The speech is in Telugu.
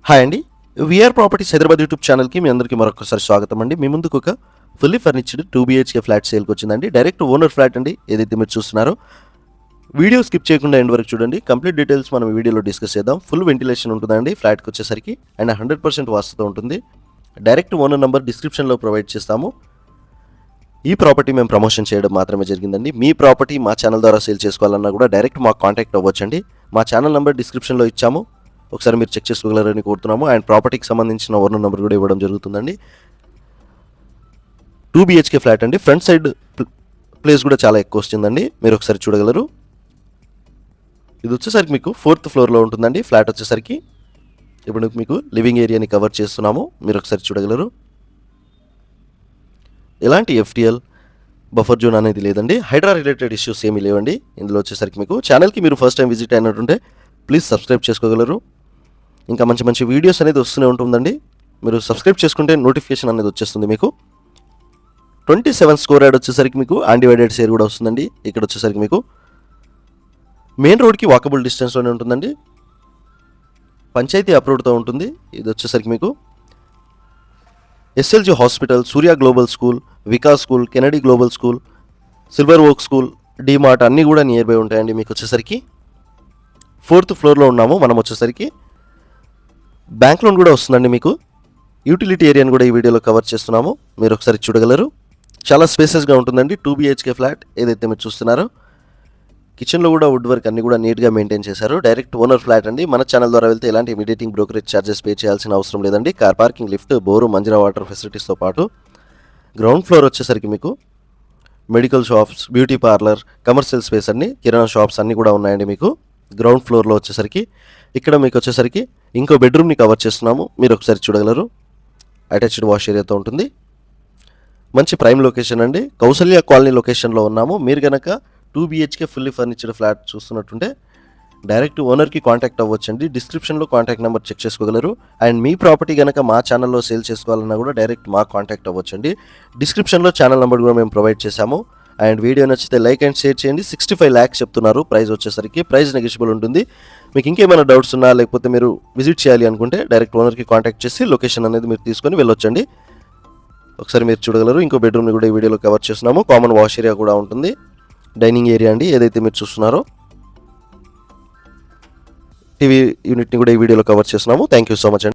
హాయ్ అండి. వీఆర్ ప్రాపర్టీస్ హైదరాబాద్ యూట్యూబ్ ఛానల్కి మీ అందరికీ మరొకసారి స్వాగతం అండి. మీ ముందుకు ఒక ఫుల్లీ ఫర్నిచర్డ్ 2 BHK ఫ్లాట్ సేల్కి వచ్చిందండి. డైరెక్ట్ ఓనర్ ఫ్లాట్ అండి. ఏదైతే మీరు చూస్తున్నారో వీడియో స్కిప్ చేయకుండా ఎండ్ వరకు చూడండి. కంప్లీట్ డీటెయిల్స్ మనం ఈ వీడియోలో డిస్కస్ చేద్దాం. ఫుల్ వెంటిలేషన్ ఉంటుందండి ఫ్లాట్కి వచ్చేసరికి, అండ్ 100% వాస్తుతో ఉంటుంది. డైరెక్ట్ ఓనర్ నెంబర్ డిస్క్రిప్షన్లో ప్రొవైడ్ చేస్తాము. ఈ ప్రాపర్టీ మేము ప్రమోషన్ చేయడం మాత్రమే జరిగిందండి. మీ ప్రాపర్టీ మా ఛానల్ ద్వారా సేల్ చేసుకోవాలన్నా కూడా డైరెక్ట్ మాకు కాంటాక్ట్ అవ్వచ్చండి. మా ఛానల్ నెంబర్ డిస్క్రిప్షన్లో ఇచ్చాము, ఒకసారి మీరు చెక్ చేసుకోగలరని కోరుతున్నాము. అండ్ ప్రాపర్టీకి సంబంధించిన ఓనర్ నెంబర్ కూడా ఇవ్వడం జరుగుతుందండి. 2 BHK ఫ్లాట్ అండి. ఫ్రంట్ సైడ్ ప్లేస్ కూడా చాలా ఎక్కువ వస్తుందండి, మీరు ఒకసారి చూడగలరు. ఇది వచ్చేసరికి మీకు 4th ఫ్లోర్లో ఉంటుందండి. ఫ్లాట్ వచ్చేసరికి ఇప్పుడు మీకు లివింగ్ ఏరియాని కవర్ చేస్తున్నాము, మీరు ఒకసారి చూడగలరు. ఎలాంటి FTL బఫర్ జోన్ అనేది లేదండి. హైడ్రా రిలేటెడ్ ఇష్యూస్ ఏమీ లేవండి ఇందులో వచ్చేసరికి. మీకు ఛానల్కి మీరు ఫస్ట్ టైం విజిట్ అయినట్టుంటే ప్లీజ్ సబ్స్క్రైబ్ చేసుకోగలరు. ఇంకా మంచి మంచి వీడియోస్ అనేది వస్తూనే ఉంటుందండి. మీరు సబ్స్క్రైబ్ చేసుకుంటే నోటిఫికేషన్ అనేది వచ్చేస్తుంది మీకు. 27 స్క్వేర్ యార్డ్ వచ్చేసరికి మీకు అన్డివైడెడ్ షేర్ కూడా వస్తుందండి. ఇక్కడ వచ్చేసరికి మీకు మెయిన్ రోడ్కి వాకబుల్ డిస్టెన్స్లోనే ఉంటుందండి. పంచాయతీ అప్రూవ్డ్తో ఉంటుంది. ఇది వచ్చేసరికి మీకు SLG hospital, Surya global school, Vikas school, Kennedy global school, silver oak school, DMart అన్నీ కూడా నియర్ బై ఉంటాయండి. మీకు వచ్చేసరికి 4th ఫ్లోర్లో ఉన్నాము మనం. వచ్చేసరికి బ్యాంక్ లోన్ కూడా వస్తుందండి మీకు. యూటిలిటీ ఏరియాని కూడా ఈ వీడియోలో కవర్ చేస్తున్నాము, మీరు ఒకసారి చూడగలరు. చాలా స్పేసెస్గా ఉంటుందండి 2 BHK ఫ్లాట్ ఏదైతే మీరు చూస్తున్నారో. కిచెన్లో కూడా వుడ్ వర్క్ అన్ని కూడా నీట్గా మెయింటైన్ చేశారు. డైరెక్ట్ ఓనర్ ఫ్లాట్ అండి. మన ఛానల్ ద్వారా వెళ్తే ఎలాంటి ఇమీడియేటింగ్ బ్రోకరేజ్ ఛార్జెస్ పే చేయాల్సిన అవసరం లేదండి. Car parking, lift, bore, Manjira water ఫెసిలిటీస్తో పాటు గ్రౌండ్ ఫ్లోర్ వచ్చేసరికి మీకు medical shops, beauty parlour, commercial space అన్ని, కిరాణా షాప్స్ అన్నీ కూడా ఉన్నాయండి మీకు గ్రౌండ్ ఫ్లోర్లో వచ్చేసరికి. ఇక్కడ మీకు వచ్చేసరికి ఇంకో బెడ్రూమ్ని కవర్ చేస్తున్నాము, మీరు ఒకసారి చూడగలరు. అటాచ్డ్ వాష్ ఏరియాతో ఉంటుంది. మంచి ప్రైమ్ లొకేషన్ అండి. కౌసల్య కాలనీ లొకేషన్లో ఉన్నాము. మీరు కనుక 2 BHK ఫుల్లీ ఫర్నిచర్డ్ ఫ్లాట్ చూస్తున్నట్టుంటే డైరెక్ట్ ఓనర్కి కాంటాక్ట్ అవ్వచ్చండి. డిస్క్రిప్షన్లో కాంటాక్ట్ నెంబర్ చెక్ చేసుకోగలరు. అండ్ మీ ప్రాపర్టీ కనుక మా ఛానల్లో సేల్ చేసుకోవాలన్నా కూడా డైరెక్ట్ మా కాంటాక్ట్ అవ్వచ్చండి. డిస్క్రిప్షన్లో ఛానల్ నెంబర్ కూడా మేము ప్రొవైడ్ చేశాము. అండ్ వీడియో నచ్చితే లైక్ అండ్ షేర్ చేయండి. 65 lakhs చెప్తున్నారు ప్రైస్ వచ్చేసరికి. ప్రైస్ నెగోషియబుల్ ఉంటుంది. మీకు ఇంకేమైనా డౌట్స్ ఉన్నా, లేకపోతే మీరు విజిట్ చేయాలి అనుకుంటే డైరెక్ట్ ఓనర్కి కాంటాక్ట్ చేసి లొకేషన్ అనేది మీరు తీసుకొని వెళ్ళొచ్చండి. ఒకసారి మీరు చూడగలరు. ఇంకో బెడ్రూమ్ని కూడా ఈ వీడియోలో కవర్ చేస్తున్నాము. కామన్ వాష్ ఏరియా కూడా ఉంటుంది. డైనింగ్ ఏరియా అండి ఏదైతే మీరు చూస్తున్నారో. టీవీ యూనిట్ని కూడా ఈ వీడియోలో కవర్ చేస్తున్నాము. థ్యాంక్ యూ సో మచ్ అండి.